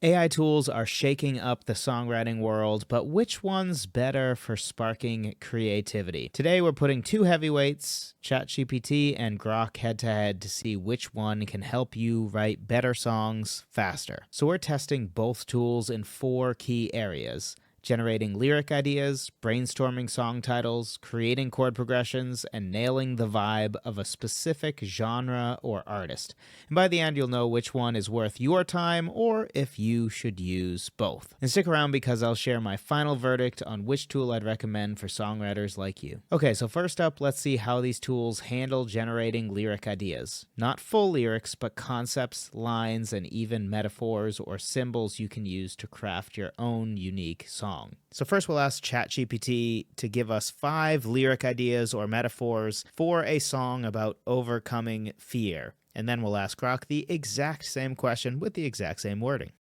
AI tools are shaking up the songwriting world, but which one's better for sparking creativity? Today we're putting two heavyweights, ChatGPT and Grok, head to head to see which one can help you write better songs faster. So we're testing both tools in 4 key areas: generating lyric ideas, brainstorming song titles, creating chord progressions, and nailing the vibe of a specific genre or artist. And by the end, you'll know which one is worth your time or if you should use both. And stick around because I'll share my final verdict on which tool I'd recommend for songwriters like you. Okay, so first up, let's see how these tools handle generating lyric ideas. Not full lyrics, but concepts, lines, and even metaphors or symbols you can use to craft your own unique song. So first we'll ask ChatGPT to give us 5 lyric ideas or metaphors for a song about overcoming fear. And then we'll ask Grok the exact same question with the exact same wording.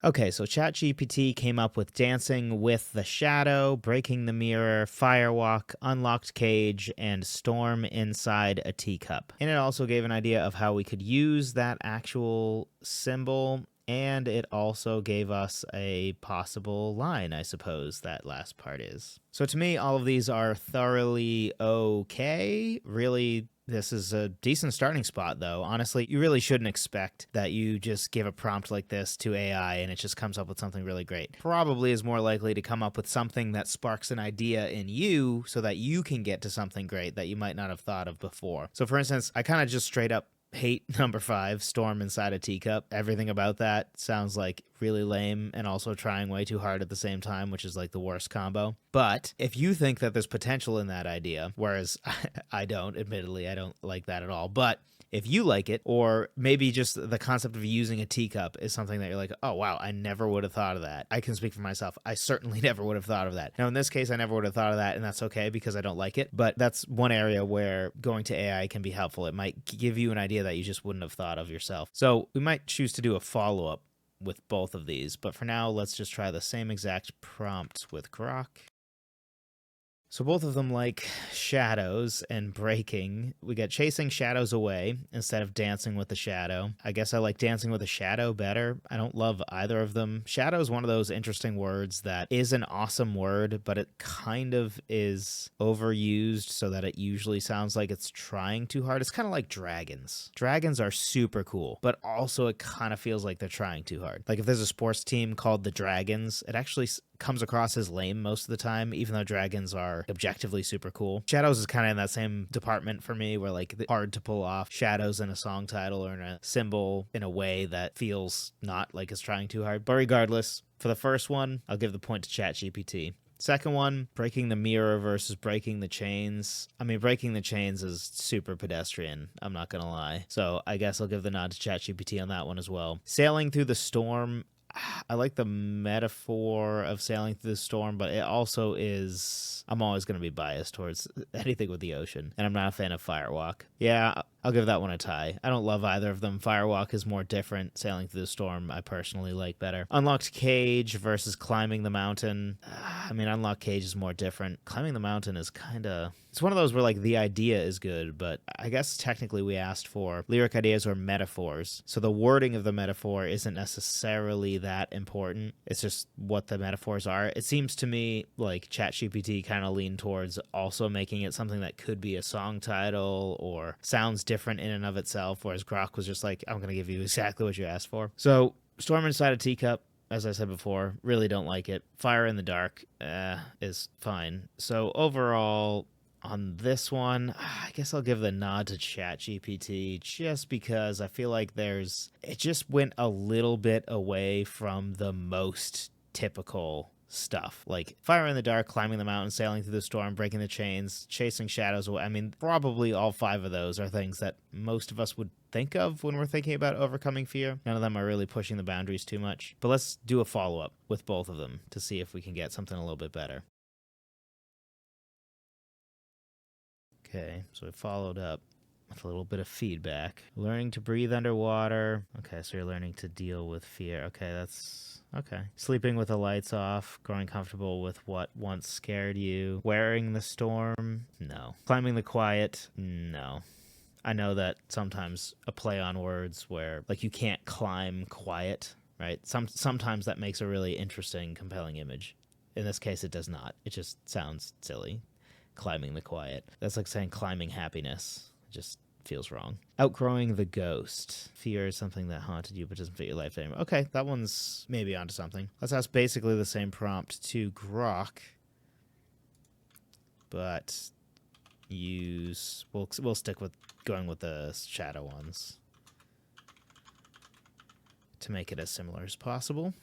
Okay, so ChatGPT came up with dancing with the shadow, breaking the mirror, firewalk, unlocked cage, and storm inside a teacup. And it also gave an idea of how we could use that actual symbol, and it also gave us a possible line, I suppose that last part is. So to me, all of these are thoroughly okay. Really, this is a decent starting spot, though. Honestly, you really shouldn't expect that you just give a prompt like this to AI and it just comes up with something really great. Probably is more likely to come up with something that sparks an idea in you so that you can get to something great that you might not have thought of before. So for instance, I kind of just straight up hate number 5, storm inside a teacup. Everything about that sounds like really lame and also trying way too hard at the same time, which is like the worst combo. But if you think that there's potential in that idea, whereas I don't, admittedly, I don't like that at all. But if you like it, or maybe just the concept of using a teacup is something that you're like, oh, wow, I never would have thought of that. I can speak for myself. I certainly never would have thought of that. Now, in this case, I never would have thought of that, and that's okay because I don't like it. But that's one area where going to AI can be helpful. It might give you an idea that you just wouldn't have thought of yourself. So we might choose to do a follow-up with both of these. But for now, let's just try the same exact prompt with Grok. So both of them like shadows and breaking. We got chasing shadows away instead of dancing with the shadow. I guess I like dancing with a shadow better. I don't love either of them. Shadow is one of those interesting words that is an awesome word, but it kind of is overused so that it usually sounds like it's trying too hard. It's kind of like dragons. Dragons are super cool, but also it kind of feels like they're trying too hard. Like if there's a sports team called the Dragons, it actually comes across as lame most of the time, even though dragons are objectively super cool. Shadows is kind of in that same department for me, where like hard to pull off shadows in a song title or in a symbol in a way that feels not like it's trying too hard. But regardless, for the first one, I'll give the point to ChatGPT. Second one, breaking the mirror versus breaking the chains. I mean, breaking the chains is super pedestrian, I'm not gonna lie. So I guess I'll give the nod to ChatGPT on that one as well. Sailing through the storm, I like the metaphor of sailing through the storm, but it also is, I'm always going to be biased towards anything with the ocean, and I'm not a fan of Firewalk. Yeah, I'll give that one a tie. I don't love either of them. Firewalk is more different. Sailing through the storm, I personally like better. Unlocked cage versus climbing the mountain. I mean, unlocked cage is more different. Climbing the mountain is kind of, it's one of those where like the idea is good, but I guess technically we asked for lyric ideas or metaphors. So the wording of the metaphor isn't necessarily that important. It's just what the metaphors are. It seems to me like ChatGPT kind of leaned towards also making it something that could be a song title or sounds different in and of itself, whereas Grok was just like, I'm going to give you exactly what you asked for. So storm inside a teacup, as I said before, really don't like it. Fire in the dark is fine. So overall, on this one, I guess I'll give the nod to ChatGPT just because I feel like it just went a little bit away from the most typical stuff. Like fire in the dark, climbing the mountain, sailing through the storm, breaking the chains, chasing shadows away. I mean, probably all 5 of those are things that most of us would think of when we're thinking about overcoming fear. None of them are really pushing the boundaries too much. But let's do a follow-up with both of them to see if we can get something a little bit better. Okay, so we followed up with a little bit of feedback. Learning to breathe underwater. Okay, so you're learning to deal with fear. Okay, that's okay. Sleeping with the lights off. Growing comfortable with what once scared you. Wearing the storm. No. Climbing the quiet. No. I know that sometimes a play on words where like you can't climb quiet, right? Sometimes that makes a really interesting, compelling image. In this case, it does not. It just sounds silly. Climbing the quiet. That's like saying climbing happiness. It just feels wrong. Outgrowing the ghost. Fear is something that haunted you but doesn't fit your life anymore. Okay, that one's maybe onto something. Let's ask basically the same prompt to Grok, but we'll stick with going with the shadow ones to make it as similar as possible.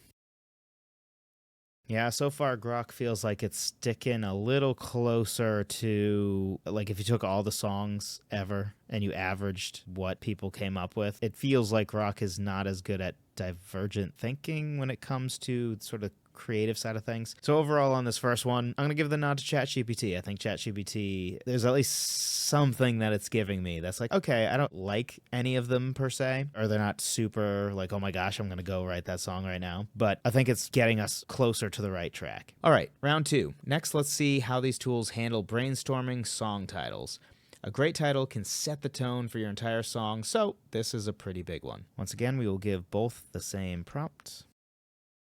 Yeah, so far Grok feels like it's sticking a little closer to, like, if you took all the songs ever and you averaged what people came up with, it feels like Grok is not as good at divergent thinking when it comes to sort of creative side of things. So overall on this first one, I'm going to give the nod to ChatGPT. I think ChatGPT, there's at least something that it's giving me that's like, okay, I don't like any of them per se, or they're not super like, oh my gosh, I'm going to go write that song right now. But I think it's getting us closer to the right track. All right, round 2. Next, let's see how these tools handle brainstorming song titles. A great title can set the tone for your entire song, so this is a pretty big one. Once again, we will give both the same prompt.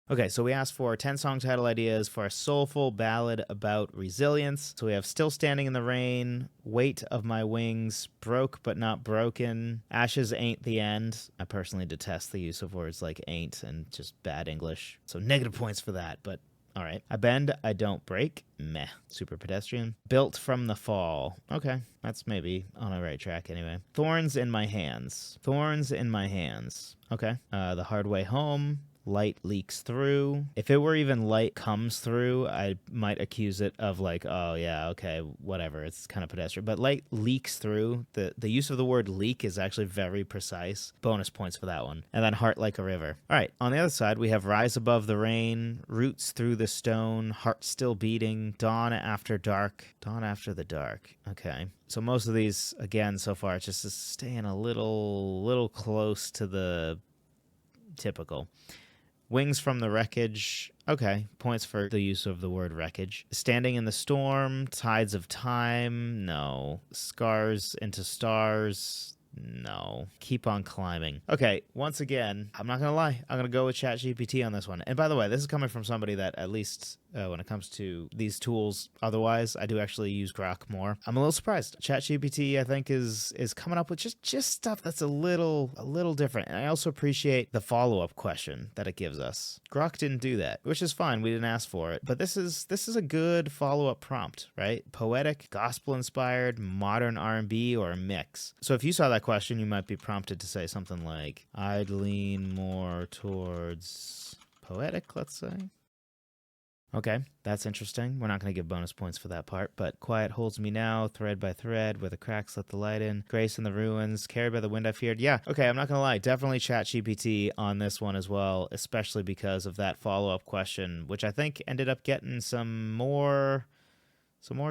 Okay, so we asked for 10 song title ideas for a soulful ballad about resilience. So we have Still Standing in the Rain, Weight of My Wings, Broke But Not Broken, Ashes Ain't the End. I personally detest the use of words like ain't and just bad English. So negative points for that, but all right. I Bend, I Don't Break. Meh. Super pedestrian. Built from the Fall. Okay, that's maybe on a right track anyway. Thorns in My Hands. Thorns in My Hands. Okay. The Hard Way Home. Light leaks through. If it were even light comes through, I might accuse it of like, oh yeah, okay, whatever. It's kind of pedestrian. But light leaks through. The use of the word leak is actually very precise. Bonus points for that one. And then Heart Like a River. All right, on the other side, we have Rise Above the Rain, Roots Through the Stone, Heart Still Beating, Dawn After Dark, Dawn After the Dark. Okay. So most of these, again, so far, it's just staying a little close to the typical. Wings from the Wreckage. Okay, points for the use of the word wreckage. Standing in the Storm. Tides of Time. No. Scars into Stars. No. Keep on Climbing. Okay, once again, I'm not going to lie. I'm going to go with ChatGPT on this one. And by the way, this is coming from somebody that at least when it comes to these tools, otherwise, I do actually use Grok more. I'm a little surprised. ChatGPT, I think, is coming up with just stuff that's a little different. And I also appreciate the follow-up question that it gives us. Grok didn't do that, which is fine. We didn't ask for it. But this is a good follow-up prompt, right? Poetic, gospel-inspired, modern R&B, or a mix. So if you saw that question, you might be prompted to say something like, I'd lean more towards poetic, let's say. Okay, that's interesting. We're not going to give bonus points for that part, but Quiet Holds Me Now, Thread by Thread, Where the Cracks Let the Light In, Grace in the Ruins, Carried by the Wind I Feared. Yeah, okay, I'm not going to lie. Definitely ChatGPT on this one as well, especially because of that follow-up question, which I think ended up getting some more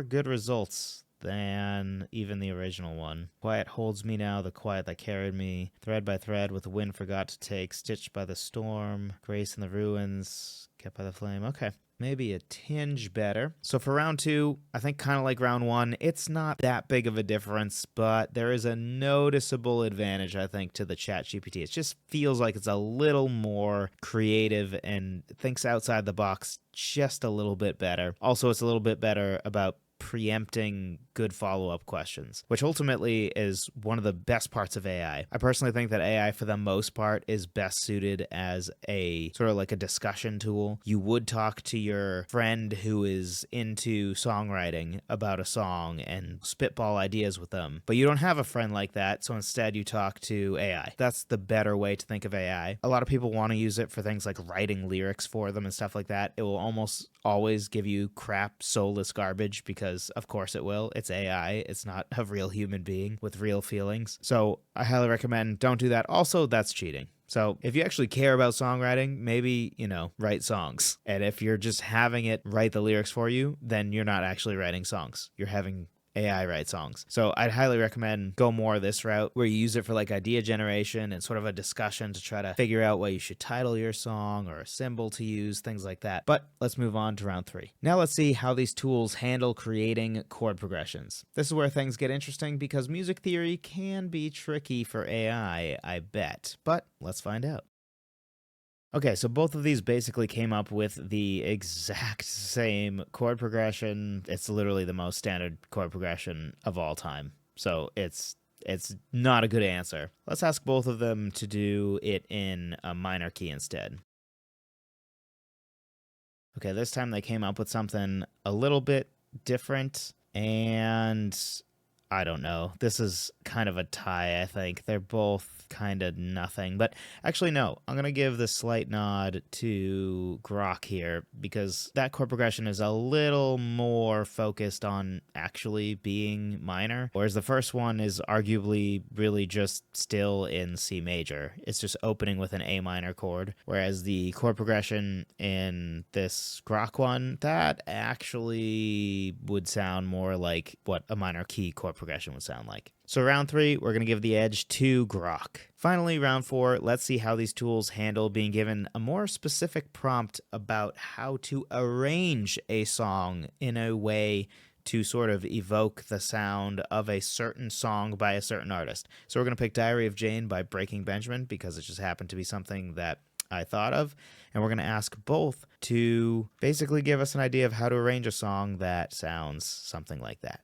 good results than even the original one. Quiet Holds Me Now, The Quiet That Carried Me, Thread by Thread, With the Wind Forgot to Take, Stitched by the Storm, Grace in the Ruins, Kept by the Flame. Okay. Maybe a tinge better. So for round 2, I think kind of like round 1, it's not that big of a difference, but there is a noticeable advantage, I think, to the ChatGPT. It just feels like it's a little more creative and thinks outside the box just a little bit better. Also, it's a little bit better about preempting good follow-up questions, which ultimately is one of the best parts of AI. I personally think that AI, for the most part, is best suited as a sort of like a discussion tool. You would talk to your friend who is into songwriting about a song and spitball ideas with them, but you don't have a friend like that, so instead you talk to AI. That's the better way to think of AI. A lot of people want to use it for things like writing lyrics for them and stuff like that. It will almost always give you crap, soulless garbage because, of course, it will. It's AI. It's not a real human being with real feelings. So I highly recommend don't do that. Also, that's cheating. So if you actually care about songwriting, maybe, write songs. And if you're just having it write the lyrics for you, then you're not actually writing songs. You're having AI write songs. So I'd highly recommend go more this route where you use it for like idea generation and sort of a discussion to try to figure out what you should title your song or a symbol to use, things like that. But let's move on to round 3. Now let's see how these tools handle creating chord progressions. This is where things get interesting because music theory can be tricky for AI, I bet. But let's find out. Okay, so both of these basically came up with the exact same chord progression. It's literally the most standard chord progression of all time. So it's not a good answer. Let's ask both of them to do it in a minor key instead. Okay, this time they came up with something a little bit different, and I don't know. This is kind of a tie, I think. They're both kind of nothing. But actually, no. I'm going to give the slight nod to Grok here because that chord progression is a little more focused on actually being minor, whereas the first one is arguably really just still in C major. It's just opening with an A minor chord, whereas the chord progression in this Grok one, that actually would sound more like what a minor key chord progression would sound like. So round 3, we're going to give the edge to Grok. Finally, round 4, let's see how these tools handle being given a more specific prompt about how to arrange a song in a way to sort of evoke the sound of a certain song by a certain artist. So we're going to pick Diary of Jane by Breaking Benjamin because it just happened to be something that I thought of. And we're going to ask both to basically give us an idea of how to arrange a song that sounds something like that.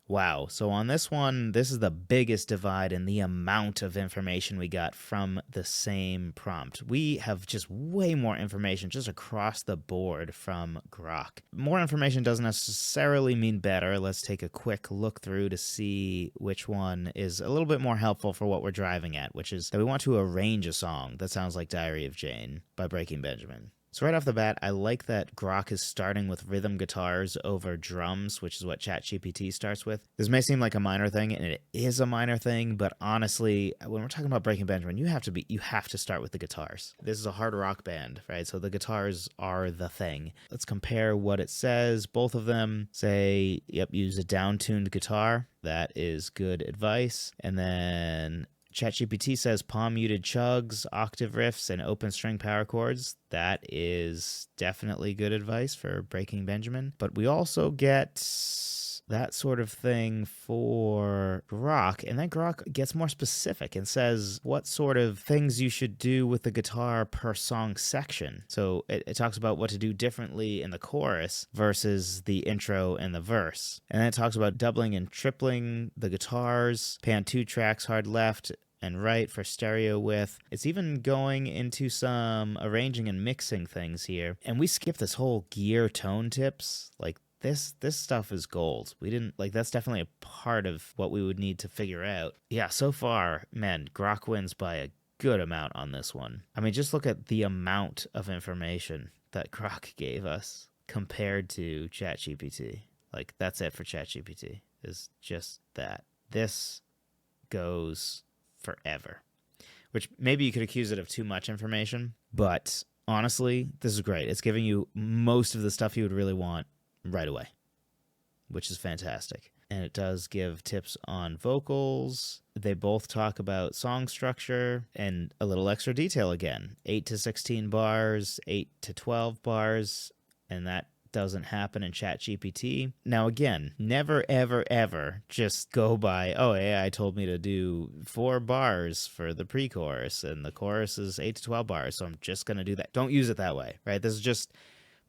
Wow. So on this one, this is the biggest divide in the amount of information we got from the same prompt. We have just way more information just across the board from Grok. More information doesn't necessarily mean better. Let's take a quick look through to see which one is a little bit more helpful for what we're driving at, which is that we want to arrange a song that sounds like Diary of Jane by Breaking Benjamin. So right off the bat, I like that Grok is starting with rhythm guitars over drums, which is what ChatGPT starts with. This may seem like a minor thing, and it is a minor thing, but honestly, when we're talking about Breaking Benjamin, you have to start with the guitars. This is a hard rock band, right? So the guitars are the thing. Let's compare what it says. Both of them say, yep, use a down-tuned guitar. That is good advice. And then ChatGPT says palm muted chugs, octave riffs, and open string power chords. That is definitely good advice for Breaking Benjamin. But we also get that sort of thing for Grok, and then Grok gets more specific and says what sort of things you should do with the guitar per song section. So it talks about what to do differently in the chorus versus the intro and the verse. And then it talks about doubling and tripling the guitars, pan 2 tracks hard left and right for stereo width. It's even going into some arranging and mixing things here. And we skip this whole gear tone tips. Like this stuff is gold. We didn't that's definitely a part of what we would need to figure out. Yeah, so far, man, Grok wins by a good amount on this one. I mean, just look at the amount of information that Grok gave us compared to ChatGPT. Like that's it for ChatGPT. Is just that. This goes forever, which maybe you could accuse it of too much information, but honestly, this is great. It's giving you most of the stuff you would really want right away, which is fantastic. And it does give tips on vocals. They both talk about song structure and a little extra detail again. 8 to 16 bars, 8 to 12 bars, and that doesn't happen in ChatGPT. Now again, never ever ever just go by, oh AI told me to do 4 bars for the pre-chorus and the chorus is 8 to 12 bars, so I'm just going to do that. Don't use it that way, right? This is just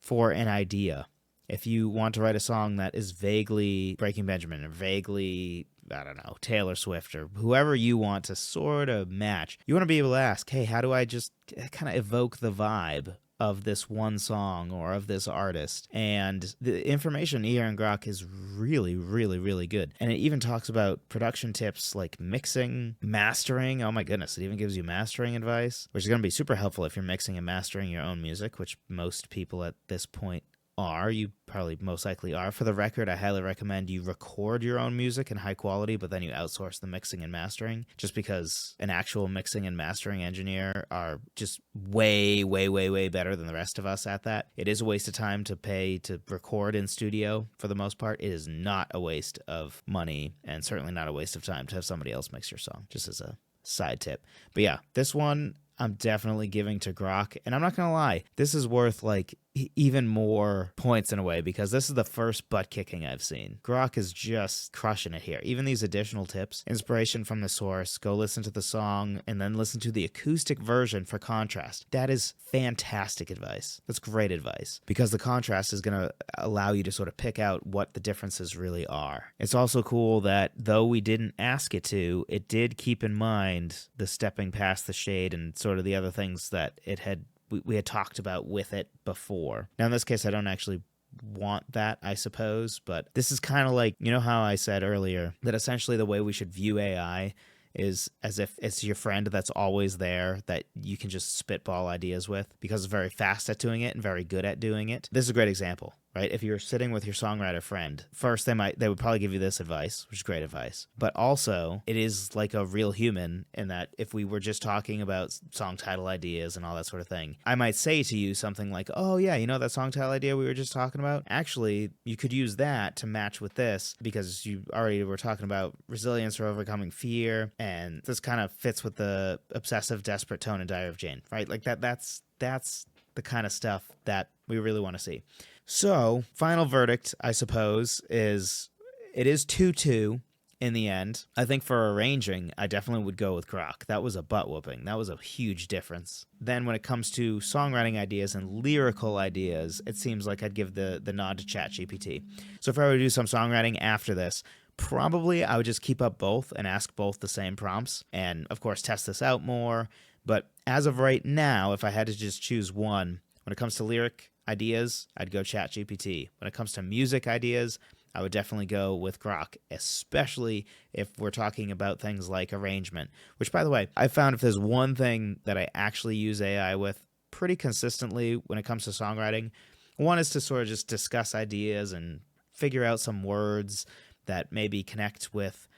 for an idea. If you want to write a song that is vaguely Breaking Benjamin or vaguely, I don't know, Taylor Swift or whoever you want to sort of match, you want to be able to ask, hey, how do I just kind of evoke the vibe of this one song or of this artist? And the information here in Grok is really, really, really good. And it even talks about production tips like mixing, mastering. Oh my goodness, it even gives you mastering advice, which is going to be super helpful if you're mixing and mastering your own music, which most people at this point are. You probably most likely are. For the record, I highly recommend you record your own music in high quality, but then you outsource the mixing and mastering, just because an actual mixing and mastering engineer are just way, way, way, way better than the rest of us at that. It is a waste of time to pay to record in studio for the most part. It is not a waste of money, and certainly not a waste of time to have somebody else mix your song, just as a side tip. But yeah, this one, I'm definitely giving to Grok. And I'm not going to lie, this is worth like even more points in a way, because this is the first butt kicking I've seen. Grok is just crushing it here. Even these additional tips, inspiration from the source, go listen to the song and then listen to the acoustic version for contrast. That is fantastic advice. That's great advice, because the contrast is going to allow you to sort of pick out what the differences really are. It's also cool that though we didn't ask it to, it did keep in mind the stepping past the shade and sort of the other things that it had we had talked about with it before. Now, in this case, I don't actually want that, I suppose, but this is kind of like, you know how I said earlier that essentially the way we should view AI is as if it's your friend that's always there that you can just spitball ideas with, because it's very fast at doing it and very good at doing it. This is a great example, right? If you're sitting with your songwriter friend, first they would probably give you this advice, which is great advice, but also it is like a real human, in that if we were just talking about song title ideas and all that sort of thing, I might say to you something like, oh yeah, you know that song title idea we were just talking about? Actually, you could use that to match with this, because you already were talking about resilience or overcoming fear, and this kind of fits with the obsessive, desperate tone in Diary of Jane, right? Like that's the kind of stuff that we really want to see. So, final verdict, I suppose, is it is 2-2 in the end. I think for arranging, I definitely would go with Grok. That was a butt whooping. That was a huge difference. Then when it comes to songwriting ideas and lyrical ideas, it seems like I'd give the nod to ChatGPT. So if I were to do some songwriting after this, probably I would just keep up both and ask both the same prompts, and of course test this out more. But as of right now, if I had to just choose one, when it comes to lyric ideas, I'd go ChatGPT. When it comes to music ideas, I would definitely go with Grok, especially if we're talking about things like arrangement, which, by the way, I found if there's one thing that I actually use AI with pretty consistently when it comes to songwriting, one is to sort of just discuss ideas and figure out some words that maybe connect with,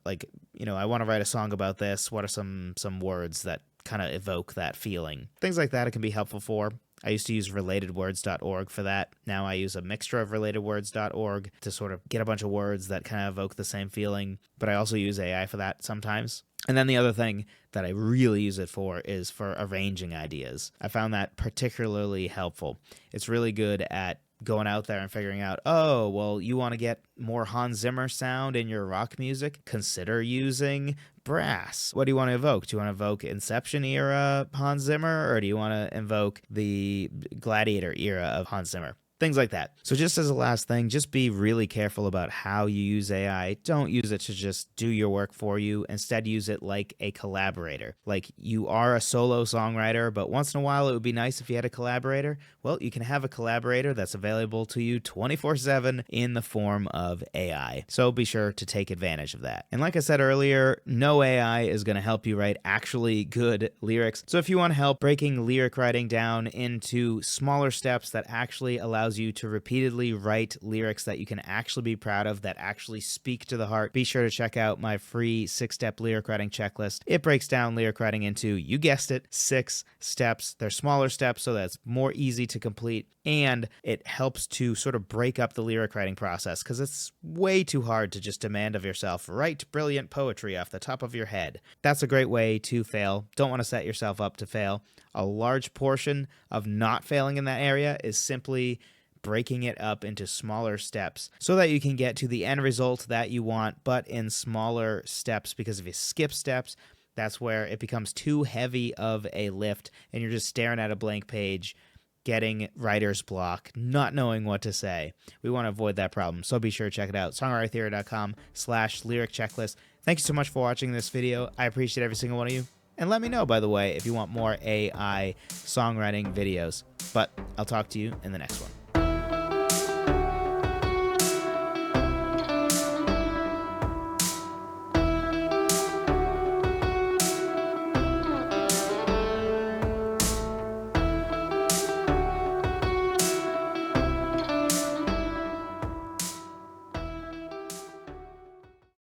like, you know, I want to write a song about this. What are some words that kind of evoke that feeling? Things like that it can be helpful for. I used to use relatedwords.org for that. Now I use a mixture of relatedwords.org to sort of get a bunch of words that kind of evoke the same feeling, but I also use AI for that sometimes. And then the other thing that I really use it for is for arranging ideas. I found that particularly helpful. It's really good at going out there and figuring out, oh, well, you want to get more Hans Zimmer sound in your rock music? Consider using brass. What do you want to evoke? Do you want to evoke Inception era Hans Zimmer, or do you want to invoke the Gladiator era of Hans Zimmer? Things like that. So just as a last thing, just be really careful about how you use AI. Don't use it to just do your work for you. Instead, use it like a collaborator. Like you are a solo songwriter, but once in a while it would be nice if you had a collaborator. Well, you can have a collaborator that's available to you 24/7 in the form of AI. So be sure to take advantage of that. And like I said earlier, no AI is going to help you write actually good lyrics. So if you want help breaking lyric writing down into smaller steps that actually allow you to repeatedly write lyrics that you can actually be proud of, that actually speak to the heart, be sure to check out my free 6-step lyric writing checklist. It breaks down lyric writing into, you guessed it, 6 steps. They're smaller steps, so that's more easy to complete, and it helps to sort of break up the lyric writing process, because it's way too hard to just demand of yourself, write brilliant poetry off the top of your head. That's a great way to fail. Don't want to set yourself up to fail. A large portion of not failing in that area is simply breaking it up into smaller steps so that you can get to the end result that you want, but in smaller steps, because if you skip steps, that's where it becomes too heavy of a lift and you're just staring at a blank page, getting writer's block, not knowing what to say. We want to avoid that problem, so be sure to check it out. songwritertheory.com/lyric checklist. Thank you so much for watching this video. I appreciate every single one of you. And let me know, by the way, if you want more AI songwriting videos. But I'll talk to you in the next one.